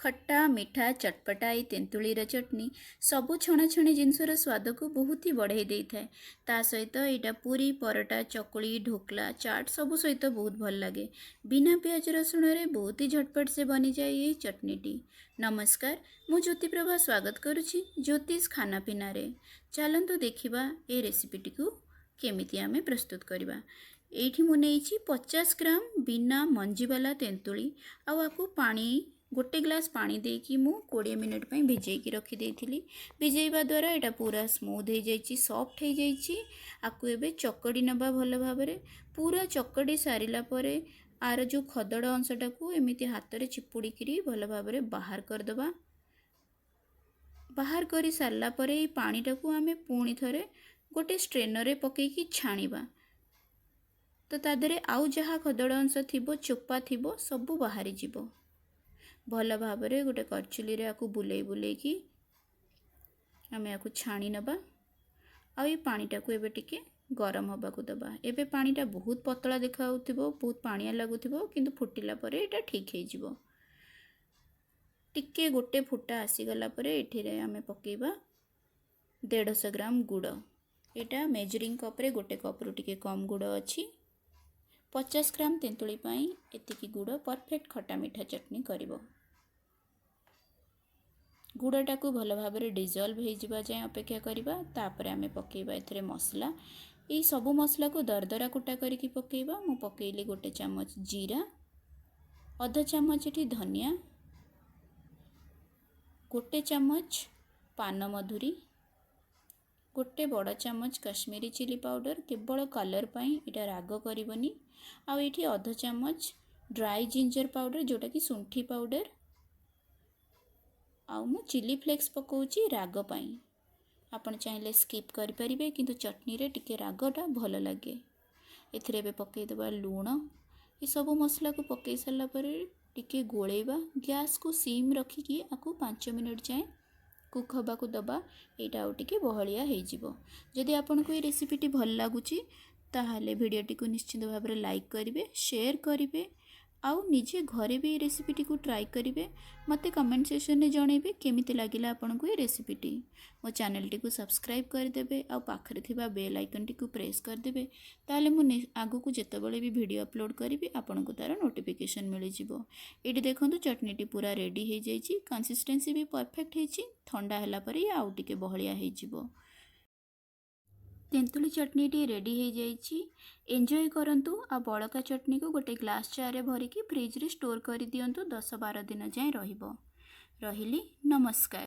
खट्टा मिठा चटपटा ये तेंतुलीर चटनी सबु छणाछणी जिनसर स्वाद को बहुत ही बढ़ाई दे थाए। ता सहित यहाँ पूरी परोटा चकुली ढोकला चाट सबु सहित बहुत भल लगे। बिना प्याज रसुण रे बहुत ही झटपट से बनी जाए ये चटनीटी। नमस्कार, मु ज्योतिप्रभा स्वागत करुछि ज्योतिष खाना पीना रे। चलंतु देखिबा ए रेसिपीटी को केमिति आमे प्रस्तुत करबा। एठी मु नेइछि 50 ग्राम बिना मंजी वाला तेंतुली आकु पानी गोटे ग्लास पानी देकी मु 20 मिनट पई भिजेकी रखी देइथिली। भिजेइबा द्वारा एटा पूरा स्मूथ हो जाइछि, सॉफ्ट हो जाइछि। आकु एबे चकड़ी नबा भल भाबरे। पूरा चकड़ी सारिला परे आर जो खदड़ अंशटा को एमिति हाथ रे चिपुड़ी किरी भल भाबरे बाहर कर दबा। बाहर करी सारला परे ए पानीटा को आमे पुणी थरे गोटे स्ट्रेनर रे पकेकी छाणीबा। तो ता देहरे आउ जहा खदड़ अंश थिबो चोपा थिबो सबु बाहरी जिवो। भल भाबरे गोटे करचुली रे आकु बुलेई बुलेई की आमे आकु छाणी नबा। आ ये पानीटा को एबे टिके गरम हबा को दबा। एबे पानीटा बहुत पतला देखा होतिबो, बहुत पानिया लागुतिबो, किंतु फुटिला परे एटा ठीक हे जिवो। टिके गोटे फुटा आसी गला परे एठिरे आमे पकेइबा 150 ग्राम गुड़। एटा मेजरिंग कप रे गोटे कप रु टिके कम गुड़ अछि। 50 ग्राम तेंतुली पाई एतिकी गुड़ परफेक्ट खट्टा मिठा चटनी करिवो। गुड़टा को भल भाव में डिजल्व हो जाए जाए अपेक्षा करवा। तापर आमे पकेइबा एथरे मसला। यही सबू मसला को दरदरा कुटा करके पकेइबा। मु पकेइली गोटे चामच जीरा, अध चामच एठी धनिया, गोटे चामच पान मधुरी, गोटे बड़ चामच काश्मीरी चिली पाउडर केवल कलर पाई, एटा राग करबनी। आ एठी अध चामच ड्राई जिंजर पाउडर जोटा कि सुंठी पाउडर। आउ मु चिली फ्लेक्स पकाउची राग पाई। आपण चाहिले स्किप करि परिबे, किंतु चटनी रे टिके रागटा भल लगे। एथिरे बे पकई देबा लूण। ये सब मसला को पकई सारला परे टिके गोळेबा। गैस को सिम रखिकी आकु 5 मिनिट जाए कुक हबा को दबा। एटा आउ टिके बहलिया हे जिवो। जदि आपन को ये रेसिपीटी भल लागुची ताहाले भिडियोटी को निश्चित भाव में लाइक करिवे, शेयर करिवे, आउ निजे घरे भी रेसिपीटी को ट्राई करिवे। मते कमेंट सेक्शन में जणेबे केमिति लागिला आपन को ये रेसिपीटी। मो चैनल टी को सब्सक्राइब कर देबे आ पाखरे थिबा बेल आइकन टी को प्रेस कर देबे। ताले मु आगु को जेतेबेले भी वीडियो अपलोड करिवे आपन को तार नोटिफिकेशन मिलि जिवो। एटी देखंतु चटनी टी पूरा रेडी हे जाइछि। कंसिस्टेंसी भी परफेक्ट हेछि। ठंडा हला परे आउ टिके बहलिया हे जिवो। तेंतुली चटनी टी रेडी हो जाइछि। एंजॉय करंतु। आ बड़का चटनी को गोटे ग्लास जार रे भरिकी फ्रिज रे स्टोर कर दियंतु। 10-12 दिन जाए रहिबो। रहिली, नमस्कार।